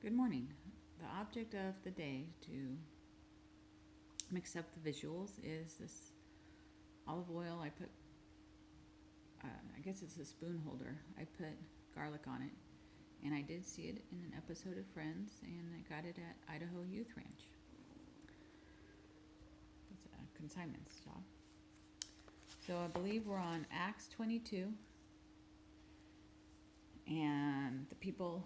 Good morning. The object of the day to mix up the visuals is this olive oil. I guess it's a spoon holder. I put garlic on it, and I did see it in an episode of Friends, and I got it at Idaho Youth Ranch. It's a consignment shop. So I believe we're on Acts 22, and the people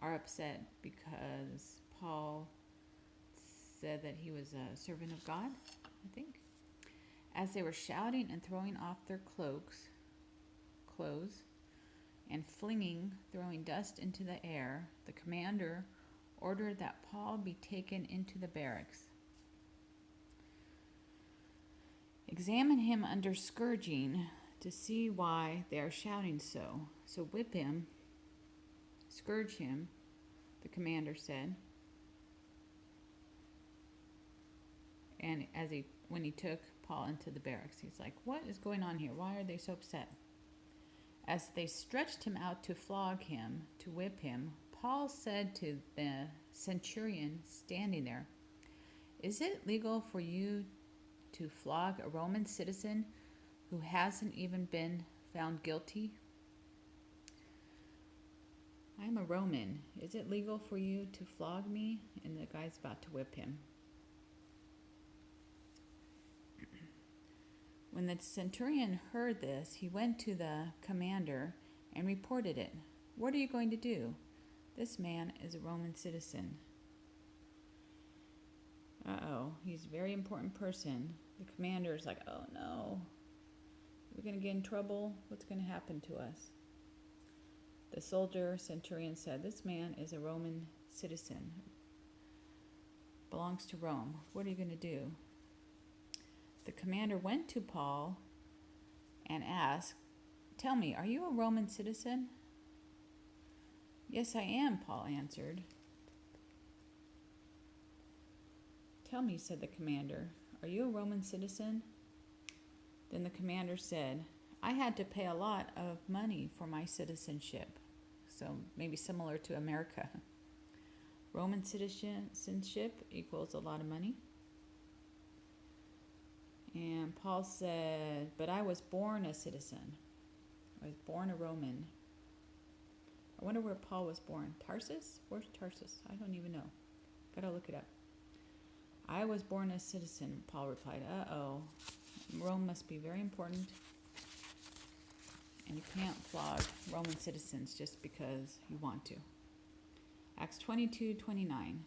are upset because Paul said that he was a servant of God, I think. As they were shouting and throwing off their clothes, and throwing dust into the air, the commander ordered that Paul be taken into the barracks. Examine him under scourging to see why they are shouting so. So whip him, scourge him, the commander said. And when he took Paul into the barracks, he's like, "What is going on here? Why are they so upset?" As they stretched him out to flog him, to whip him, Paul said to the centurion standing there, "Is it legal for you to flog a Roman citizen who hasn't even been found guilty?" "I'm a Roman. Is it legal for you to flog me?" And the guy's about to whip him. When the centurion heard this, he went to the commander and reported it. "What are you going to do? This man is a Roman citizen." He's a very important person. The commander is like, "Oh no, we're going to get in trouble. What's going to happen to us?" The centurion said, "This man is a Roman citizen, belongs to Rome. What are you going to do?" The commander went to Paul and asked, "Tell me, are you a Roman citizen?" "Yes, I am," Paul answered. "Tell me," said the commander, "are you a Roman citizen?" Then the commander said, "I had to pay a lot of money for my citizenship." So maybe similar to America. Roman citizenship equals a lot of money. And Paul said, "But I was born a citizen. I was born a Roman." I wonder where Paul was born. Tarsus? Where's Tarsus? I don't even know. Gotta look it up. "I was born a citizen," Paul replied. Rome must be very important. And you can't flog Roman citizens just because you want to. Acts 22:29.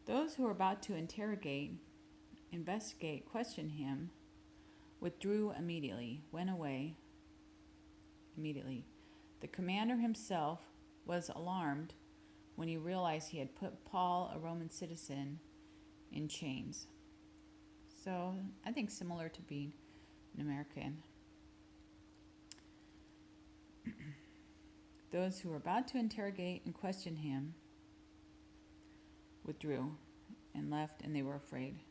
Those who were about to investigate, question him, went away immediately. The commander himself was alarmed when he realized he had put Paul, a Roman citizen, in chains. So I think similar to being an American. Those who were about to interrogate and question him withdrew and left, and they were afraid.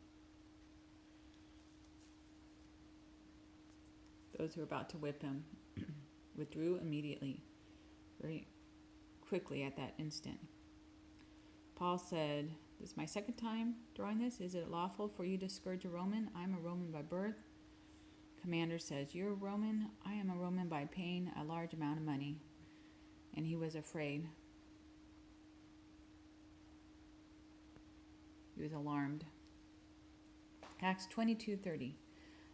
Those who were about to whip him withdrew immediately, very quickly at that instant. Paul said, "This is my second time drawing this. Is it lawful for you to scourge a Roman? I'm a Roman by birth." Commander says, "You're a Roman. I am a Roman by paying a large amount of money." And he was afraid. He was alarmed. Acts 22:30.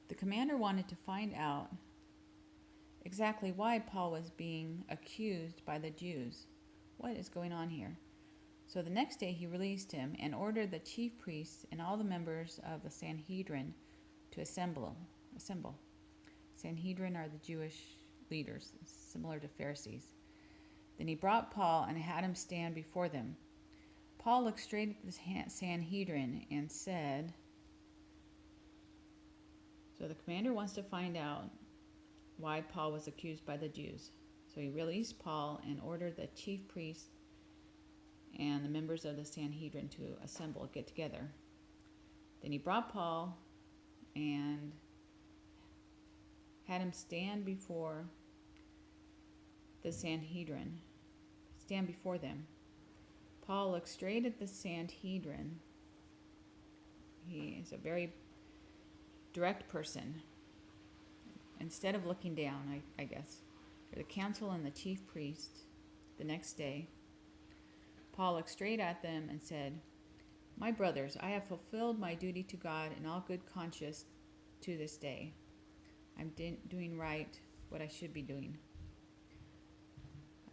The commander wanted to find out exactly why Paul was being accused by the Jews. What is going on here? So the next day he released him and ordered the chief priests and all the members of the Sanhedrin to assemble. Sanhedrin are the Jewish leaders, similar to Pharisees. Then he brought Paul and had him stand before them. Paul looked straight at the Sanhedrin and said, so the commander wants to find out why Paul was accused by the Jews. So he released Paul and ordered the chief priests and the members of the Sanhedrin to get together. Then he brought Paul and had him stand before the Sanhedrin. stand before them. Paul looked straight at the Sanhedrin. He is a very direct person. Instead of looking down, I guess, for the council and the chief priest, the next day, Paul looked straight at them and said, "My brothers, I have fulfilled my duty to God in all good conscience to this day. I'm doing right what I should be doing.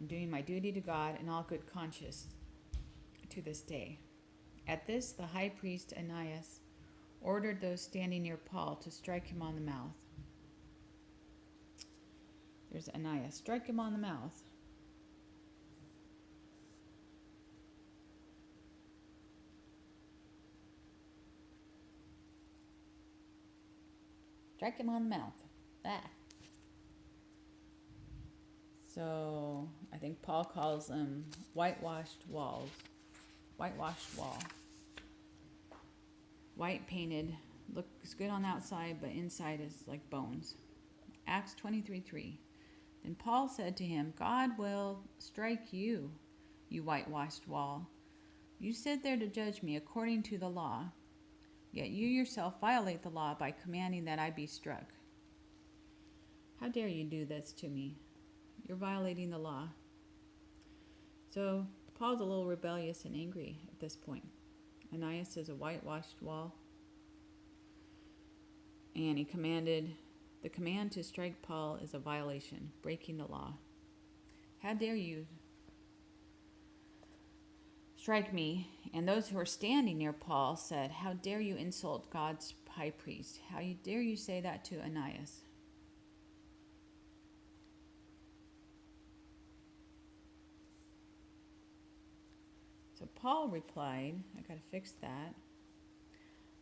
I'm doing my duty to God in all good conscience to this day." At this, the high priest Ananias ordered those standing near Paul to strike him on the mouth. There's Ananias. Strike him on the mouth. Strike him on the mouth. Ah. So I think Paul calls them whitewashed walls. Whitewashed wall. White painted. Looks good on the outside, but inside is like bones. Acts 23:3. Then Paul said to him, "God will strike you, you whitewashed wall. You sit there to judge me according to the law, yet you yourself violate the law by commanding that I be struck. How dare you do this to me? You're violating the law." So Paul's a little rebellious and angry at this point. Ananias is a whitewashed wall, and the command to strike Paul is a violation, breaking the law. How dare you strike me? And those who were standing near Paul said, "How dare you insult God's high priest? How dare you say that to Ananias?" So Paul replied, I got to fix that.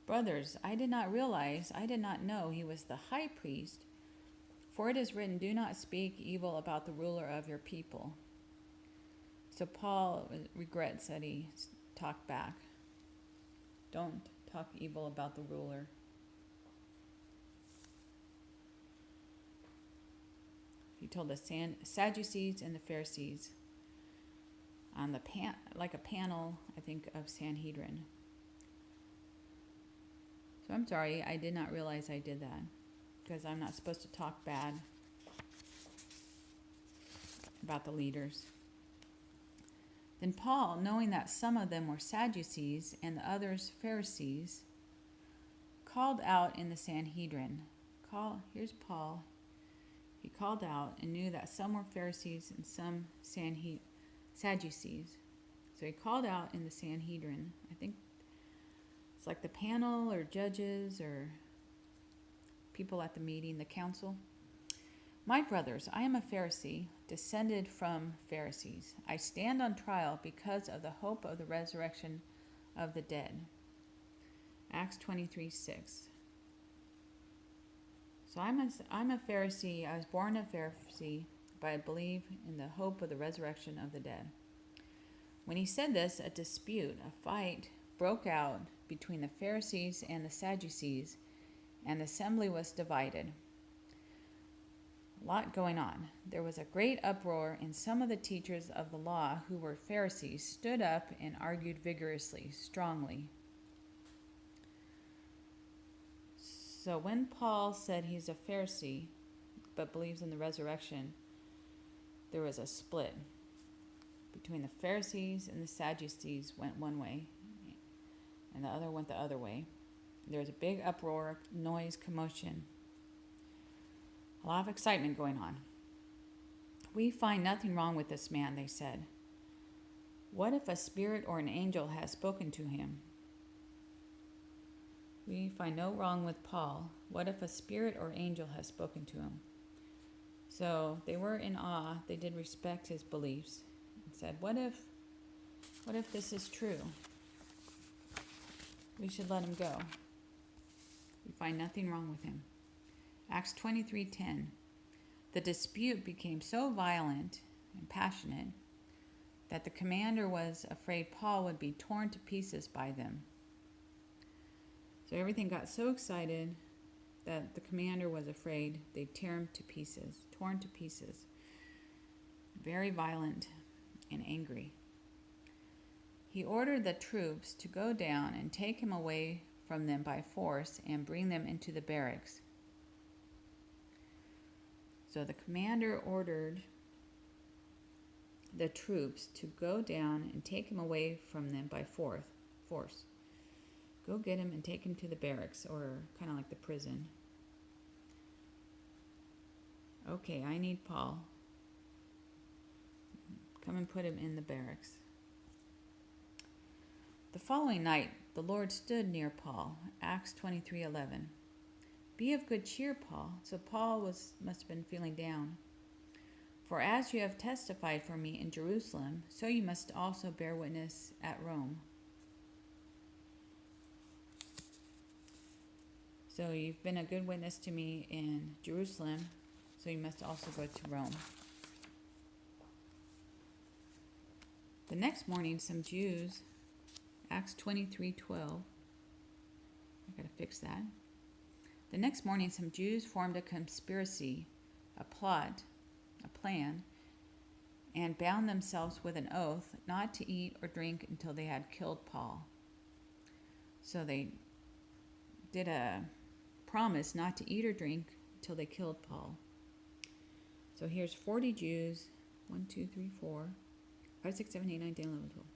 "Brothers, I did not know he was the high priest, for it is written, 'Do not speak evil about the ruler of your people.'" So Paul regrets that he talked back. Don't talk evil about the ruler. He told the Sadducees and the Pharisees on the like a panel, I think, of Sanhedrin. So I'm sorry, I did not realize I did that, because I'm not supposed to talk bad about the leaders. Then Paul, knowing that some of them were Sadducees and the others Pharisees, called out in the Sanhedrin. Here's Paul. He called out and knew that some were Pharisees and some Sadducees. So he called out in the Sanhedrin. I think it's like the panel or judges or people at the meeting, the council. "My brothers, I am a Pharisee, descended from Pharisees. I stand on trial because of the hope of the resurrection of the dead." Acts 23:6. So I'm a Pharisee. I was born a Pharisee, but I believe in the hope of the resurrection of the dead. When he said this, a fight broke out between the Pharisees and the Sadducees, and the assembly was divided. A lot going on. There was a great uproar, and some of the teachers of the law, who were Pharisees, stood up and argued vigorously, strongly. So when Paul said he's a Pharisee but believes in the resurrection, there was a split between the Pharisees and the Sadducees. Went one way and the other went the other way. There was a big uproar, noise, commotion. A lot of excitement going on. "We find nothing wrong with this man," they said. "What if a spirit or an angel has spoken to him?" We find no wrong with Paul. What if a spirit or angel has spoken to him? So they were in awe. They did respect his beliefs and said, what if this is true? We should let him go. We find nothing wrong with him. Acts 23:10. The dispute became so violent and passionate that the commander was afraid Paul would be torn to pieces by them. So everything got so excited that the commander was afraid they'd tear him to pieces, torn to pieces. Very violent and angry. He ordered the troops to go down and take him away from them by force and bring them into the barracks. So the commander ordered the troops to go down and take him away from them by force. Go get him and take him to the barracks, or kind of like the prison. Okay, I need Paul. Come and put him in the barracks. The following night, the Lord stood near Paul. Acts 23:11. Be of good cheer, Paul. So Paul must have been feeling down. For as you have testified for me in Jerusalem, so you must also bear witness at Rome. So you've been a good witness to me in Jerusalem, so you must also go to Rome. The next morning, some Jews, Acts 23:12. I gotta fix that. The next morning, some Jews formed a conspiracy, a plan, and bound themselves with an oath not to eat or drink until they had killed Paul. So they did a promise not to eat or drink until they killed Paul. So here's 40 Jews, 1, 2, 3, 4, 5, 6, 7, 8, 9, 10, 11, 12.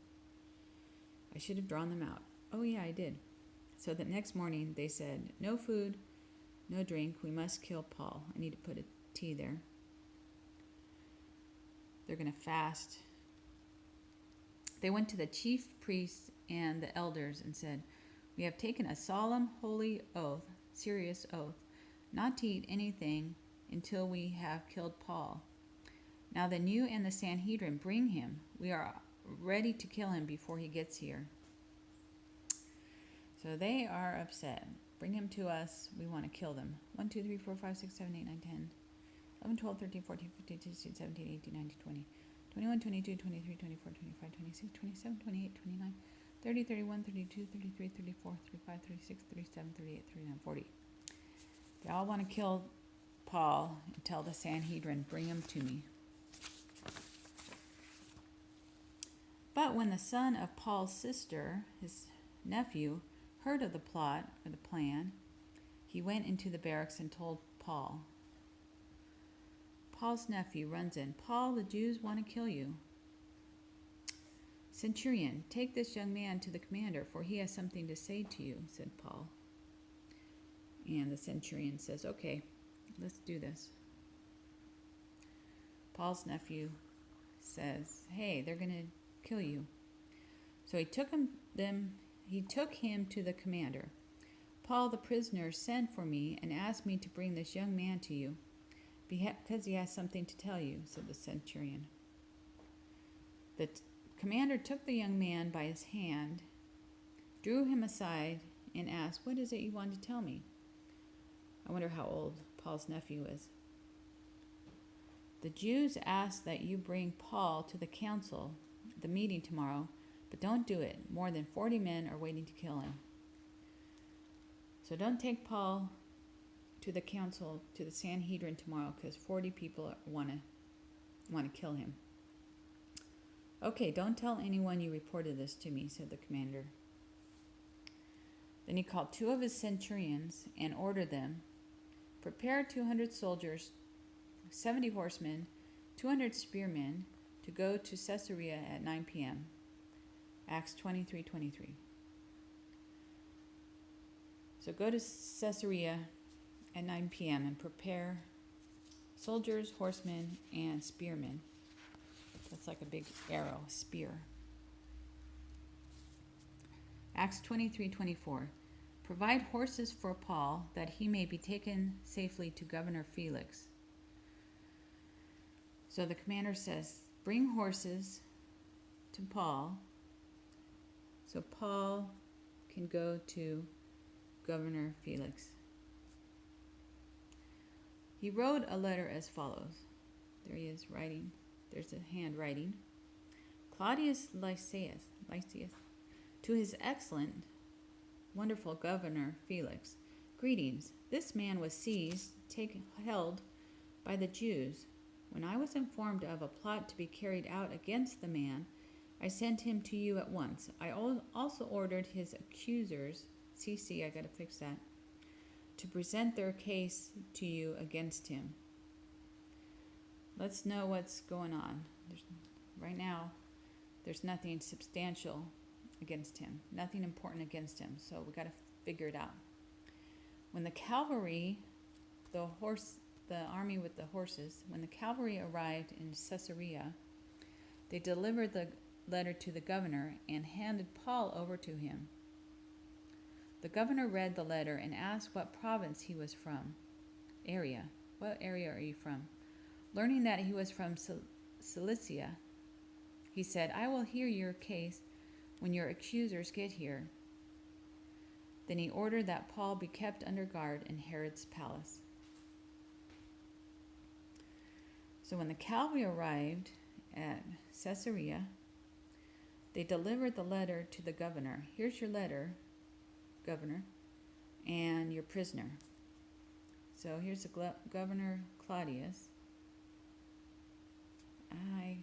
I should have drawn them out. Oh yeah, I did. So the next morning they said, no food, no drink, we must kill Paul. I need to put a T there. They're going to fast. They went to the chief priests and the elders and said, we have taken a solemn, holy oath, serious oath, not to eat anything until we have killed Paul. Now then you and the Sanhedrin bring him. We are ready to kill him before he gets here. So they are upset. Bring him to us. We want to kill them. 1, 2, 3, 4, 5, 6, 7, 8, 9, 10, 11, 12, 13, 14, 15, 16, 17, 18, 19, 20, 21, 22, 23, 24, 25, 26, 27, 28, 29, 30, 31, 32, 33, 34, 35, 36, 37, 38, 39, 40. They all want to kill Paul and tell the Sanhedrin, bring him to me. But when the son of Paul's sister, his nephew, heard of the plot or the plan, he went into the barracks and told Paul. Paul's nephew runs in. Paul, the Jews want to kill you. Centurion, take this young man to the commander, for he has something to say to you, said Paul. And the centurion says, okay, let's do this. Paul's nephew says, hey, they're going to kill you. So he took him to the commander. Paul, the prisoner, sent for me and asked me to bring this young man to you, because he has something to tell you, said the centurion. The commander took the young man by his hand, drew him aside, and asked, what is it you want to tell me? I wonder how old Paul's nephew is. The Jews ask that you bring Paul to the council, the meeting tomorrow, but don't do it. More than 40 men are waiting to kill him. So don't take Paul to the council, to the Sanhedrin tomorrow, because 40 people want to kill him. Okay, don't tell anyone you reported this to me, said the commander. Then he called 2 of his centurions and ordered them, prepare 200 soldiers, 70 horsemen, 200 spearmen to go to Caesarea at 9 p.m. Acts 23:23. So go to Caesarea at 9 p.m. and prepare soldiers, horsemen, and spearmen. That's like a big arrow, spear. Acts 23:24. Provide horses for Paul, that he may be taken safely to Governor Felix. So the commander says, bring horses to Paul, so Paul can go to Governor Felix. He wrote a letter as follows. There he is writing. There's a handwriting. Claudius Lysias, to his excellent, wonderful Governor Felix, greetings. This man was seized, held by the Jews When I was informed of a plot to be carried out against the man, I sent him to you at once. I also ordered his accusers, CC, I gotta fix that, to present their case to you against him. Let's know what's going on. Right now, there's nothing substantial against him, nothing important against him, so we gotta figure it out. When the cavalry, the army with the horses, when the cavalry arrived in Caesarea, they delivered the letter to the governor and handed Paul over to him. The governor read the letter and asked what province he was from. Area. What area are you from? Learning that he was from Cilicia, he said, I will hear your case when your accusers get here. Then he ordered that Paul be kept under guard in Herod's palace. So when the cavalry arrived at Caesarea, they delivered the letter to the governor. Here's your letter, governor, and your prisoner. So here's the governor Claudius. I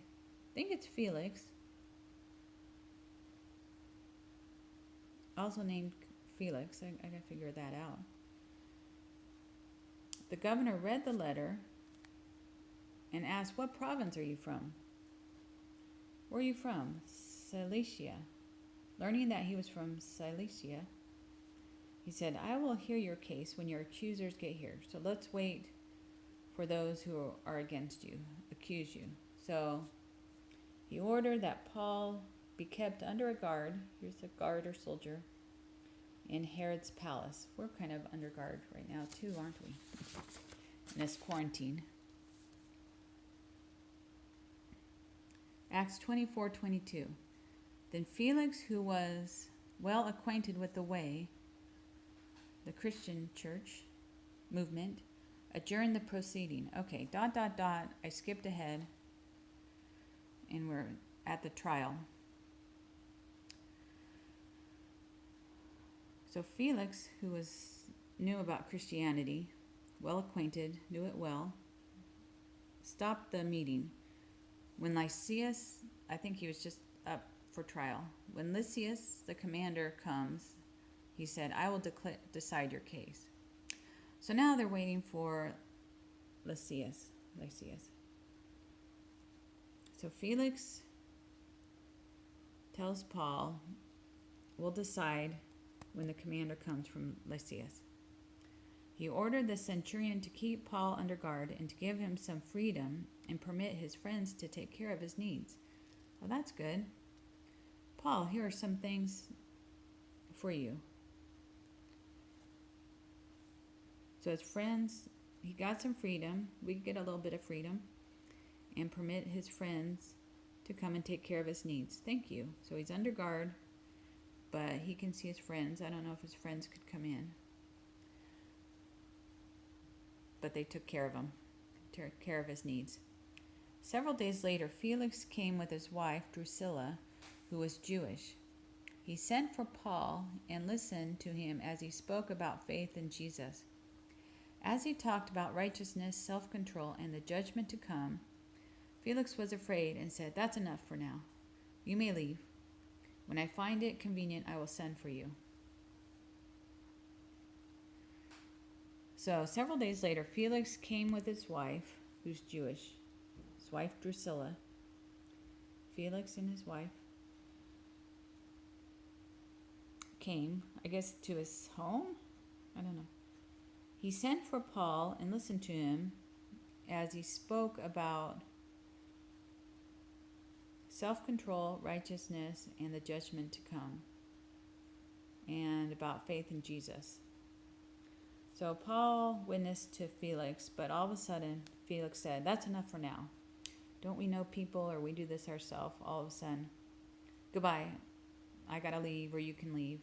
think it's Felix, also named Felix. I gotta figure that out. The governor read the letter and asked, what province are you from? Where are you from? Cilicia. Learning that he was from Cilicia, he said, I will hear your case when your accusers get here. So let's wait for those who are against you, accuse you. So he ordered that Paul be kept under a guard. Here's a guard or soldier in Herod's palace. We're kind of under guard right now too, aren't we? In this quarantine. Acts 24:22. Then Felix, who was well acquainted with the way, the Christian church movement, adjourned the proceeding. Okay, ... I skipped ahead and we're at the trial. So Felix, who knew about Christianity, well acquainted, knew it well, stopped the meeting. When Lysias, I think he was just up for trial. When Lysias, the commander, comes, he said, I will decide your case. So now they're waiting for Lysias. So Felix tells Paul, we'll decide when the commander comes from Lysias. He ordered the centurion to keep Paul under guard and to give him some freedom and permit his friends to take care of his needs. Well, that's good. Paul, here are some things for you. So his friends, he got some freedom. We could get a little bit of freedom and permit his friends to come and take care of his needs. Thank you. So he's under guard, but he can see his friends. I don't know if his friends could come in. But they took care of him, took care of his needs. Several days later, Felix came with his wife, Drusilla, who was Jewish. He sent for Paul and listened to him as he spoke about faith in Jesus. As he talked about righteousness, self-control, and the judgment to come, Felix was afraid and said, that's enough for now. You may leave. When I find it convenient, I will send for you. So several days later, Felix came with his wife, who's Jewish, his wife Drusilla. Felix and his wife came, I guess, to his home? I don't know. He sent for Paul and listened to him as he spoke about self-control, righteousness, and the judgment to come, and about faith in Jesus. So Paul witnessed to Felix, but all of a sudden, Felix said, that's enough for now. Don't we know people, or we do this ourselves? All of a sudden, goodbye. I gotta leave, or you can leave.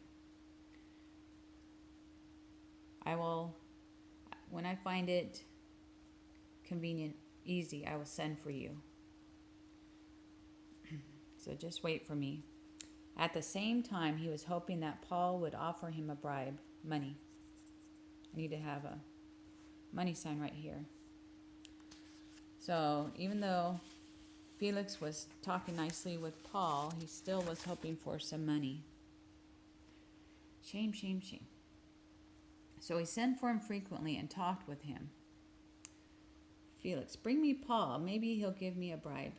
When I find it convenient, easy, I will send for you. So just wait for me. At the same time, he was hoping that Paul would offer him a bribe, money. I need to have a money sign right here. So even though Felix was talking nicely with Paul, he still was hoping for some money. Shame, shame, shame. So he sent for him frequently and talked with him. Felix, bring me Paul. Maybe he'll give me a bribe.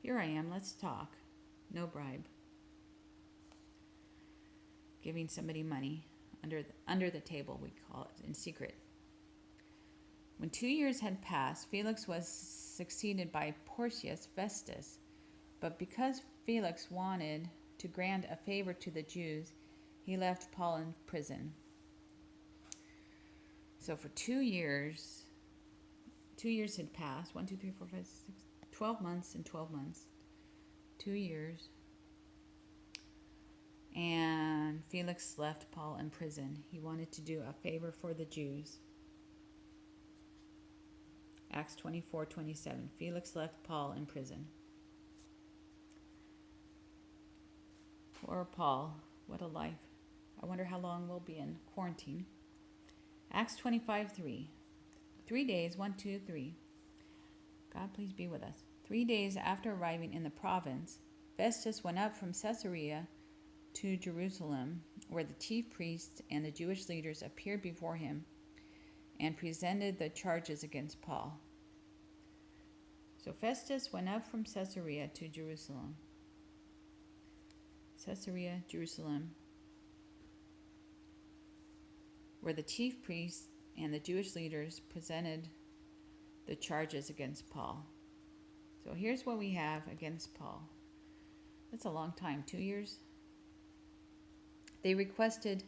Here I am. Let's talk. No bribe. Giving somebody money under the table, we call it, in secret. When 2 years had passed, Felix was succeeded by Porcius Festus. But because Felix wanted to grant a favor to the Jews, he left Paul in prison. So for 2 years, 2 years had passed. 1, 2, 3, 4, 5, 6, 12 months and 12 months. 2 years. And Felix left Paul in prison. He wanted to do a favor for the Jews. Acts 24:27. Felix left Paul in prison. Poor Paul. What a life. I wonder how long we'll be in quarantine. Acts 25:3. 3 days, 1, 2, 3. God, please be with us. 3 days after arriving in the province, Festus went up from Caesarea to Jerusalem, where the chief priests and the Jewish leaders appeared before him and presented the charges against Paul. So Festus went up from Caesarea to Jerusalem. Caesarea, Jerusalem, where the chief priests and the Jewish leaders presented the charges against Paul. So here's what we have against Paul. That's a long time, 2 years. They requested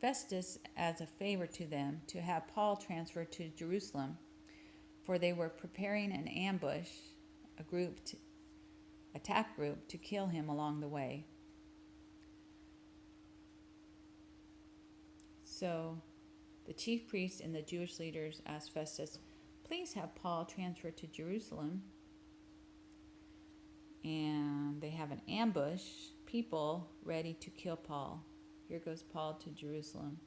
Festus as a favor to them to have Paul transferred to Jerusalem, for they were preparing an ambush, attack group to kill him along the way. So the chief priests and the Jewish leaders asked Festus, please have Paul transferred to Jerusalem. And they have an ambush, people ready to kill Paul. Here goes Paul to Jerusalem.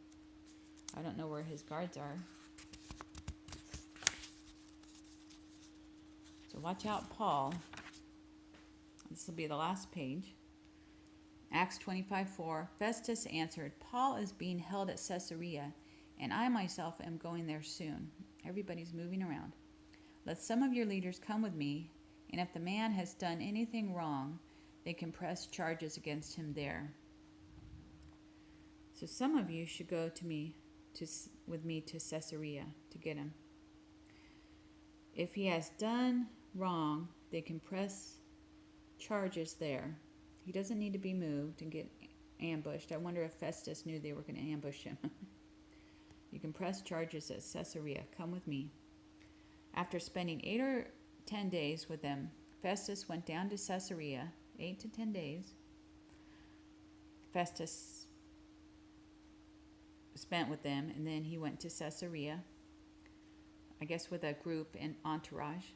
I don't know where his guards are. So watch out, Paul. This will be the last page. Acts 25:4. Festus answered, Paul is being held at Caesarea, and I myself am going there soon. Everybody's moving around. Let some of your leaders come with me, and if the man has done anything wrong, they can press charges against him there. So some of you should go with me to Caesarea to get him. If he has done wrong, they can press charges there. He doesn't need to be moved and get ambushed. I wonder if Festus knew they were going to ambush him. You can press charges at Caesarea. Come with me. After spending 8 or 10 days with them, Festus went down to Caesarea. 8 to 10 days. Festus spent with them, and then he went to Caesarea, I guess with a group and entourage.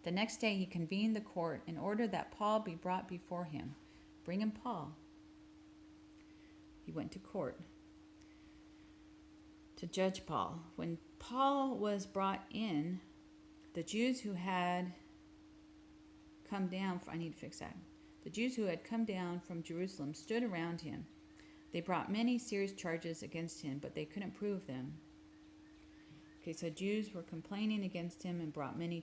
The next day he convened the court in order that Paul be brought before him. Bring him Paul. He went to court to judge Paul. When Paul was brought in, the Jews who had come down, The Jews who had come down from Jerusalem stood around him. They brought many serious charges against him, but they couldn't prove them. Okay, so Jews were complaining against him and brought many